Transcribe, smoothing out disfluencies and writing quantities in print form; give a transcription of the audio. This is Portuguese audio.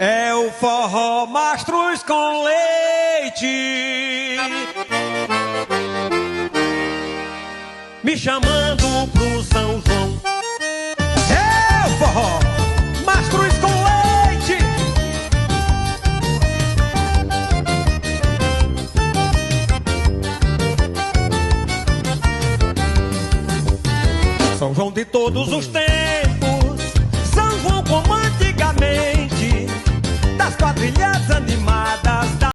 É o forró Mastruz com leite, me chamando pro São João. É o forró Mastruz com leite. São João de todos os tempos, São João como antigamente, das quadrilhas animais.